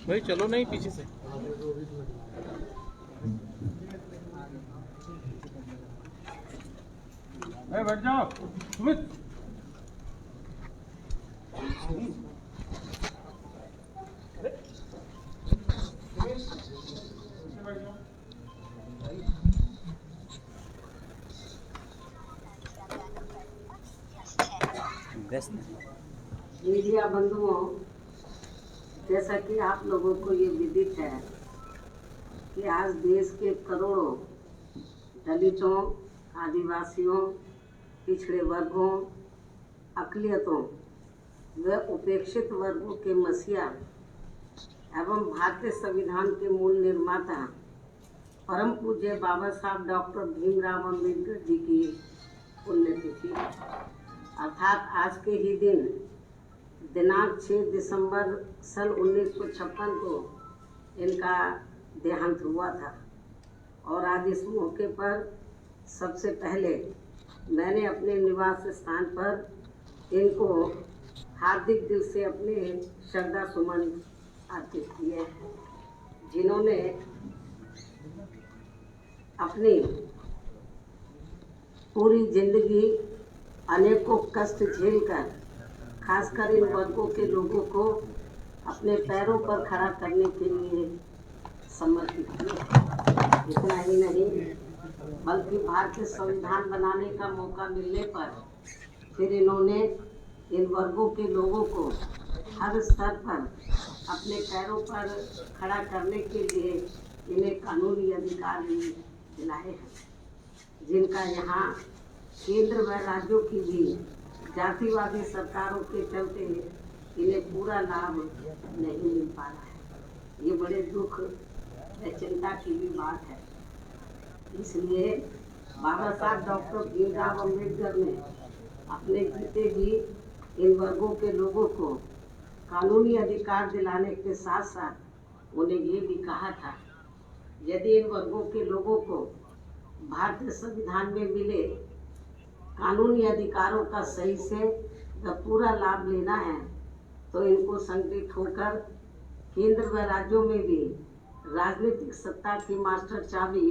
भाई चलो नहीं पीछे से। बैठ जाओ सुमित। मीडिया बंधुओं, जैसा कि आप लोगों को ये विदित है कि आज देश के करोड़ों दलितों, आदिवासियों, पिछड़े वर्गों, अक़लियतों व उपेक्षित वर्गों के मसीहा एवं भारतीय संविधान के मूल निर्माता परम पूज्य बाबा साहब डॉक्टर भीमराव अम्बेडकर जी की पुण्यतिथि अर्थात आज के ही दिन दिनांक 6 दिसंबर सन 1956 को इनका देहांत हुआ था। और आज इस मौके पर सबसे पहले मैंने अपने निवास स्थान पर इनको हार्दिक दिल से अपने श्रद्धा सुमन अर्पित किए, जिन्होंने अपनी पूरी जिंदगी अनेकों कष्ट झेलकर खासकर इन वर्गों के लोगों को अपने पैरों पर खड़ा करने के लिए समर्पित किए। इतना ही नहीं बल्कि भारतीय संविधान बनाने का मौका मिलने पर फिर इन्होंने इन वर्गों के लोगों को हर स्तर पर अपने पैरों पर खड़ा करने के लिए इन्हें कानूनी अधिकार भी दिलाए हैं, जिनका यहाँ केंद्र व राज्यों की भी जातिवादी सरकारों के चलते इन्हें पूरा लाभ नहीं मिल पा रहा है। ये बड़े दुख व चिंता की भी बात है। इसलिए बाबा साहब डॉक्टर भीमराव अम्बेडकर ने अपने जीते जी इन वर्गों के लोगों को कानूनी अधिकार दिलाने के साथ साथ उन्हें ये भी कहा था, यदि इन वर्गों के लोगों को भारतीय संविधान में मिले कानूनी अधिकारों का सही से पूरा लाभ लेना है तो इनको संगठित होकर केंद्र व राज्यों में भी राजनीतिक सत्ता की मास्टर चाबी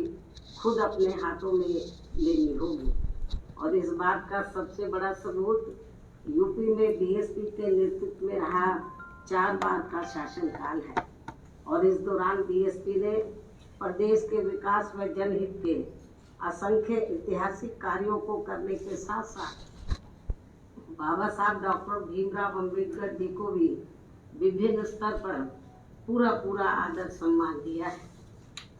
खुद अपने हाथों में लेनी होगी। और इस बात का सबसे बड़ा सबूत यूपी में बीएसपी के नेतृत्व में रहा 4 बार का शासनकाल है। और इस दौरान बीएसपी ने प्रदेश के विकास व जनहित के असंख्य ऐतिहासिक कार्यों को करने के साथ साथ बाबा साहब डॉक्टर भीमराव अम्बेडकर जी को भी विभिन्न स्तर पर पूरा आदर सम्मान दिया है,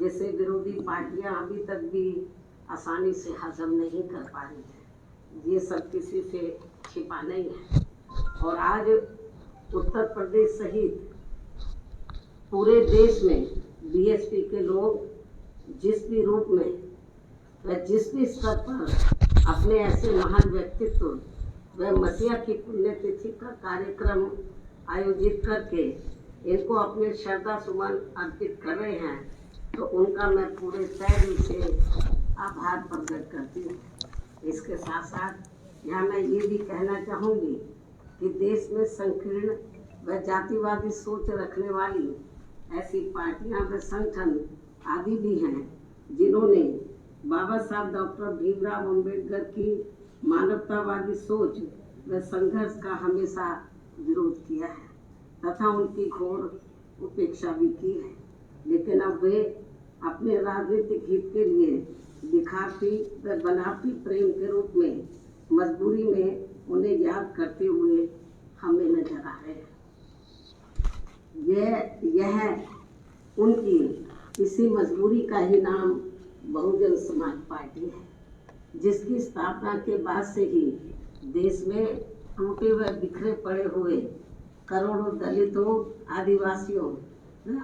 जैसे विरोधी पार्टियां अभी तक भी आसानी से हजम नहीं कर पा रही है। ये सब किसी से छिपा नहीं है। और आज उत्तर प्रदेश सहित पूरे देश में बीएसपी के लोग जिस भी रूप में व जिस भी स्तर पर अपने ऐसे महान व्यक्तित्व व मसीहा की पुण्यतिथि का कार्यक्रम आयोजित करके इनको अपने श्रद्धा सुमन अर्पित कर रहे हैं, तो उनका मैं पूरे तहे दिल से आभार प्रकट करती हूँ। इसके साथ साथ यहाँ मैं ये भी कहना चाहूँगी कि देश में संकीर्ण व जातिवादी सोच रखने वाली ऐसी पार्टियां व संगठन आदि भी हैं, जिन्होंने बाबा साहब डॉक्टर भीमराव अम्बेडकर की मानवतावादी सोच व संघर्ष का हमेशा विरोध किया है तथा उनकी घोर उपेक्षा भी की है। लेकिन अब वे अपने राजनीतिक हित के लिए दिखाती व बनावटी प्रेम के रूप में मजबूरी में उन्हें याद करते हुए हमें नजर आ रहे हैं। यह उनकी इसी मजबूरी का ही नाम बहुजन समाज पार्टी है, जिसकी स्थापना के बाद से ही देश में टूटे व बिखरे पड़े हुए करोड़ों दलितों, आदिवासियों,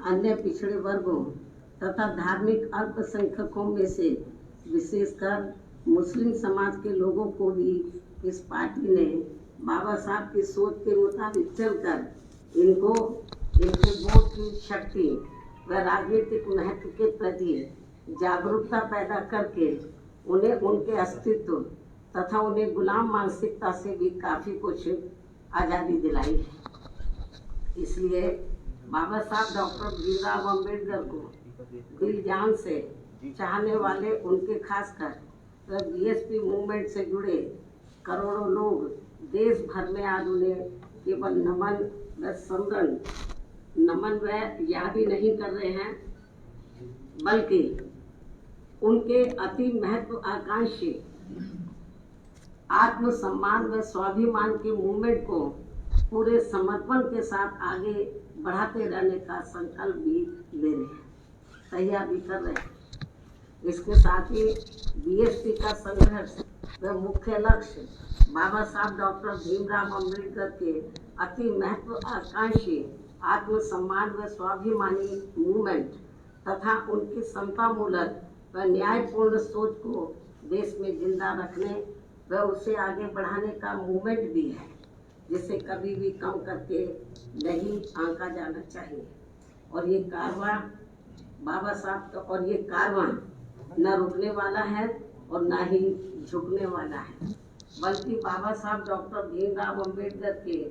अन्य पिछड़े वर्गों तथा धार्मिक अल्पसंख्यकों में से विशेषकर मुस्लिम समाज के लोगों को भी इस पार्टी ने बाबा साहब की सोच के मुताबिक चलकर इनको इनके वोट की शक्ति व राजनीतिक महत्व के प्रति जागरूकता पैदा करके उन्हें उनके अस्तित्व तथा उन्हें गुलाम मानसिकता से भी काफ़ी कुछ आज़ादी दिलाई है। इसलिए बाबा साहब डॉक्टर भीमराव अंबेडकर को दिल जान से चाहने वाले उनके खासकर बीएसपी मूवमेंट से जुड़े करोड़ों लोग देश भर में आज उन्हें केवल नमन व याद ही नहीं कर रहे हैं, बल्कि उनके अति महत्व आकांक्षी आत्मसम्मान व स्वाभिमान के मूवमेंट को पूरे समर्पण के साथ आगे बढ़ाते रहने का संकल्प भी ले रहे हैं, तैयार भी कर रहे हैं। इसके साथ ही बीएसपी का संघर्ष व मुख्य लक्ष्य बाबा साहब डॉक्टर भीमराव अंबेडकर के अति महत्वाकांक्षी आत्मसम्मान व स्वाभिमानी मूवमेंट तथा उनकी समतामूलक व न्यायपूर्ण सोच को देश में जिंदा रखने व उसे आगे बढ़ाने का मूवमेंट भी है, जिसे कभी भी कम करके नहीं आंका जाना चाहिए। और ये कारवां बाबा साहब का और ये कारवां न रुकने वाला है और न ही झुकने वाला है, बल्कि बाबा साहब डॉक्टर भीमराव अंबेडकर के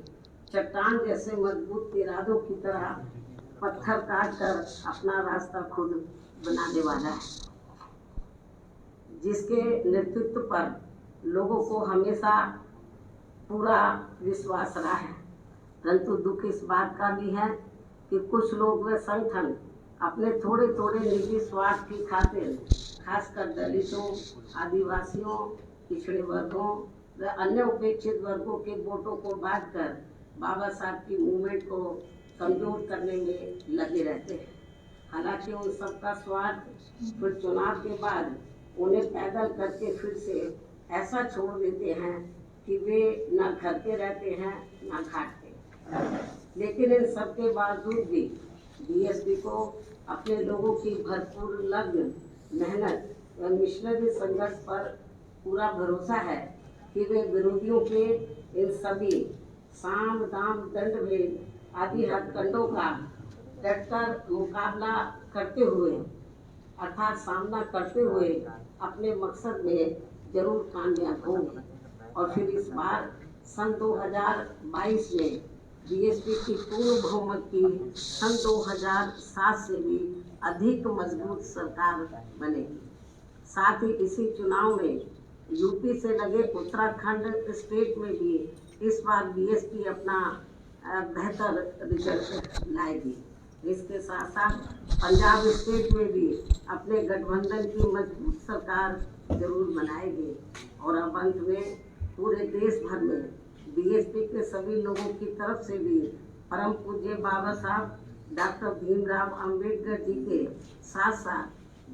चट्टान जैसे मजबूत इरादों की तरह पत्थर काट कर अपना रास्ता खुद बनाने वाला है, जिसके नेतृत्व पर लोगों को हमेशा पूरा विश्वास रहा है। परंतु दुख इस बात का भी है कि कुछ लोग व संगठन अपने थोड़े थोड़े निजी स्वार्थ की खातिर खासकर दलितों, आदिवासियों, पिछड़े वर्गों व अन्य उपेक्षित वर्गों के वोटों को बांटकर बाबा साहब की मूवमेंट को कमजोर करने में लगे रहते हैं। हालांकि उन सबका स्वार्थ फिर चुनाव के बाद उन्हें पैदल करके फिर से ऐसा छोड़ देते हैं कि वे न घर के रहते हैं न घाट के। लेकिन इन सब के बावजूद भी बीएसपी को अपने लोगों की भरपूर लगन, मेहनत व मिशनरी संघर्ष पर पूरा भरोसा है कि वे विरोधियों के इन सभी साम दाम दंड भेद आदि हथकंडों का डटकर मुकाबला करते हुए अर्थात सामना करते हुए अपने मकसद में जरूर कामयाब होंगे। और फिर इस बार सन 2022 में बीएसपी की पूर्ण बहुमत की सन 2007 से भी अधिक मजबूत सरकार बनेगी। साथ ही इसी चुनाव में यूपी से लगे उत्तराखंड स्टेट में भी इस बार बीएसपी अपना बेहतर रिजल्ट लाएगी। इसके साथ साथ पंजाब स्टेट में भी अपने गठबंधन की मजबूत सरकार जरूर बनाएगी। और अब अंत में पूरे देश भर में बीएसपी के सभी लोगों की तरफ से भी परम पूज्य बाबा साहब डॉक्टर भीमराव अंबेडकर जी के साथ साथ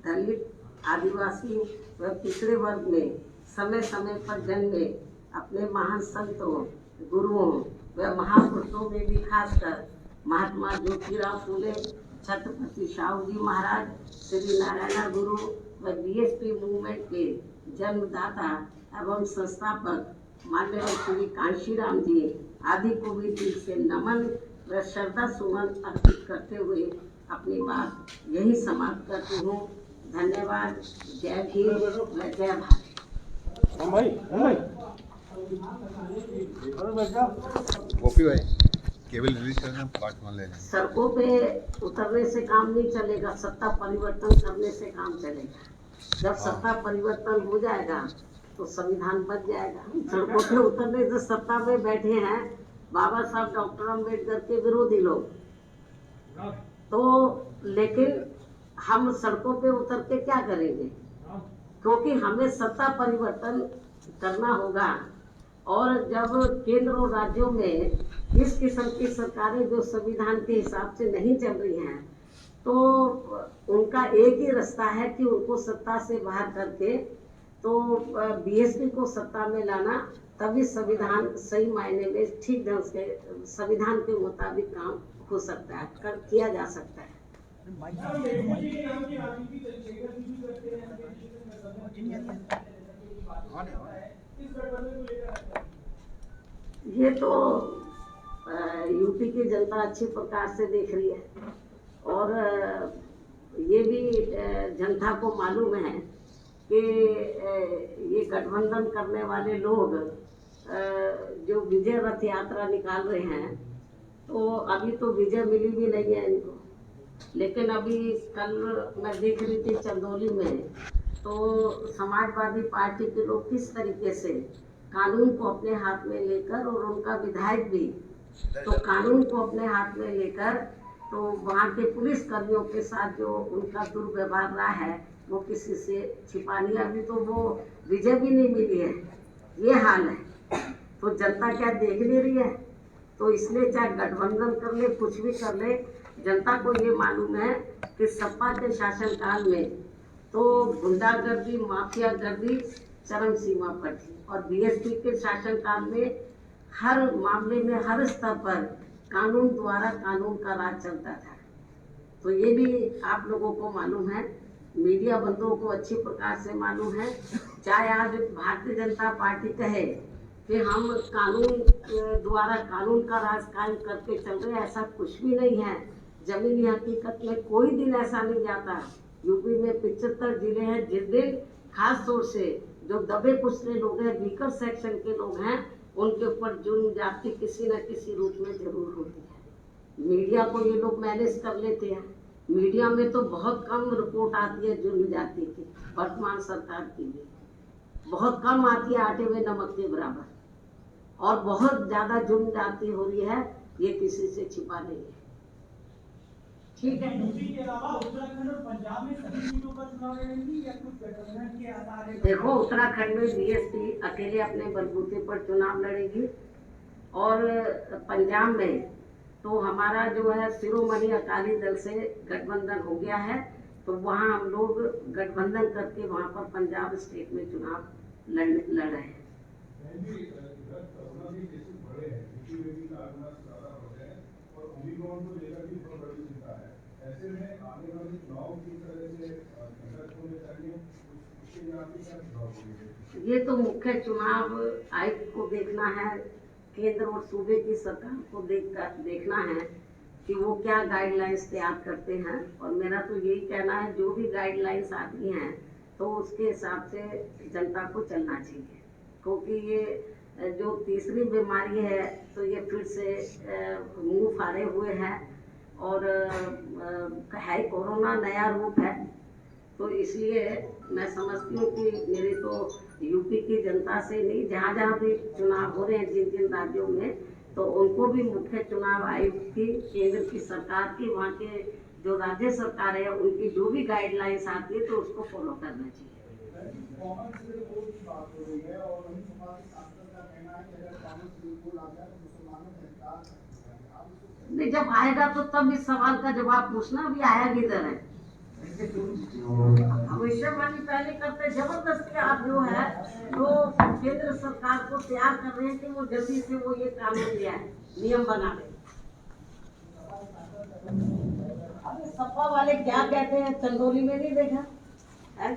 दलित, आदिवासी व पिछड़े वर्ग में समय समय पर जन्मे अपने महान संतों, गुरुओं व महापुरुषों में भी खासकर महात्मा ज्योतिराव फूले, छत्रपति शाहू जी महाराज, श्री नारायण गुरु व बीएसपी मूवमेंट के जन्मदाता एवं संस्थापक माननीय श्री कांशीराम जी आदि को भी दिल से नमन व श्रद्धा सुमन अर्पित करते हुए अपनी बात यही समाप्त करती हूँ। धन्यवाद। जय भीम व जय भारत। कॉपी भाई केवल रिलीज करना पार्ट 1 ले लेंगे। सड़कों पे उतरने से काम नहीं चलेगा, सत्ता परिवर्तन करने से काम चलेगा। जब सत्ता परिवर्तन हो जाएगा तो संविधान बच जाएगा। सड़कों पे उतरने से सत्ता में बैठे हैं बाबा साहब डॉक्टर अम्बेडकर के विरोधी लोग, तो लेकिन हम सड़कों पे उतर के क्या करेंगे, क्योंकि हमें सत्ता परिवर्तन करना होगा। और जब केंद्र और राज्यों में इस किस्म की सरकारें जो संविधान के हिसाब से नहीं चल रही हैं, तो उनका एक ही रास्ता है कि उनको सत्ता से बाहर करके तो बीएसपी को सत्ता में लाना, तभी संविधान सही मायने में ठीक ढंग से संविधान के मुताबिक काम हो सकता है, किया जा सकता है। ये तो यूपी की जनता अच्छी प्रकार से देख रही है और ये भी जनता को मालूम है कि ये गठबंधन करने वाले लोग जो विजय रथ यात्रा निकाल रहे हैं, तो अभी तो विजय मिली भी नहीं है इनको। लेकिन अभी कल मैं देख रही थी चंदौली में, तो समाजवादी पार्टी के लोग किस तरीके से कानून को अपने हाथ में लेकर, और उनका विधायक भी तो कानून को अपने हाथ में लेकर, तो वहाँ के पुलिस कर्मियों के साथ जो उनका दुर्व्यवहार रहा है वो किसी से छिपा नहीं। अभी तो वो विजय भी नहीं मिली है, ये हाल है। तो जनता क्या देख नहीं रही है? तो इसलिए चाहे गठबंधन कर ले, कुछ भी कर ले, जनता को ये मालूम है कि सपा के शासनकाल में तो गुंडागर्दी, माफियागर्दी चरम सीमा पर थी, और बीएसपी के शासनकाल में हर मामले में, हर स्तर पर कानून द्वारा कानून का राज चलता था। तो ये भी आप लोगों को मालूम है, मीडिया बंधुओं को अच्छी प्रकार से मालूम है। चाहे आज भारतीय जनता पार्टी कहे कि हम कानून द्वारा कानून का राज कायम करके चल रहे हैं, ऐसा कुछ भी नहीं है। जमीनी हकीकत में कोई दिन ऐसा नहीं जाता। यूपी में 75 जिले हैं, जिस दिन खास तौर से जो दबे कुचले लोग हैं, वीकर सेक्शन के लोग हैं, उनके ऊपर जुर्म जाति किसी न किसी रूप में जरूर होती है। मीडिया को ये लोग मैनेज कर लेते हैं। मीडिया में तो बहुत कम रिपोर्ट आती है जुर्म जाति की, वर्तमान सरकार की भी बहुत कम आती है, आटे में नमक के बराबर। और बहुत ज्यादा जुर्म जाति हो रही है, ये किसी से छिपा नहीं है। ठीक है। यूपी के अलावा उत्तराखंड और पंजाब में सभी सीटों पर चुनाव लड़ेंगी या कुछ गठबंधन के आधार है? देखो, उत्तराखंड में बीएसपी अकेले अपने बलबूते पर चुनाव लड़ेगी, और पंजाब में तो हमारा जो है शिरोमणि अकाली दल से गठबंधन हो गया है। तो वहाँ हम लोग गठबंधन करके वहाँ पर पंजाब स्टेट में चुनाव लड़ रहे हैं। ऐसे में आने वाले चुनाव की तरह से ये तो मुख्य चुनाव आयुक्त को देखना है, केंद्र और सूबे की सरकार को देखना है कि वो क्या गाइडलाइंस तैयार करते हैं। और मेरा तो यही कहना है, जो भी गाइडलाइंस आती हैं तो उसके हिसाब से जनता को चलना चाहिए, क्योंकि ये जो तीसरी बीमारी है तो ये फिर से मुंह फाड़े हुए है, और है कोरोना नया रूप है। तो इसलिए मैं समझती हूँ कि मेरे तो यूपी की जनता से नहीं, जहाँ जहाँ भी चुनाव हो रहे हैं जिन जिन राज्यों में, तो उनको भी मुख्य चुनाव आयुक्त की, केंद्र की सरकार की, वहाँ के जो राज्य सरकार है उनकी जो भी गाइडलाइंस आती है तो उसको फॉलो करना चाहिए। नहीं, जब आएगा तो तब इस सवाल का जवाब पूछना, अभी आया किधर है। भविष्यवाणी पहले करते, जबरदस्ती आप जो है तो केंद्र सरकार को तैयार कर रहे हैं कि वो जल्दी से वो ये कानून लिया है, नियम बना रहे। अभी सपा वाले क्या कहते हैं, चंदौली में नहीं देखा है?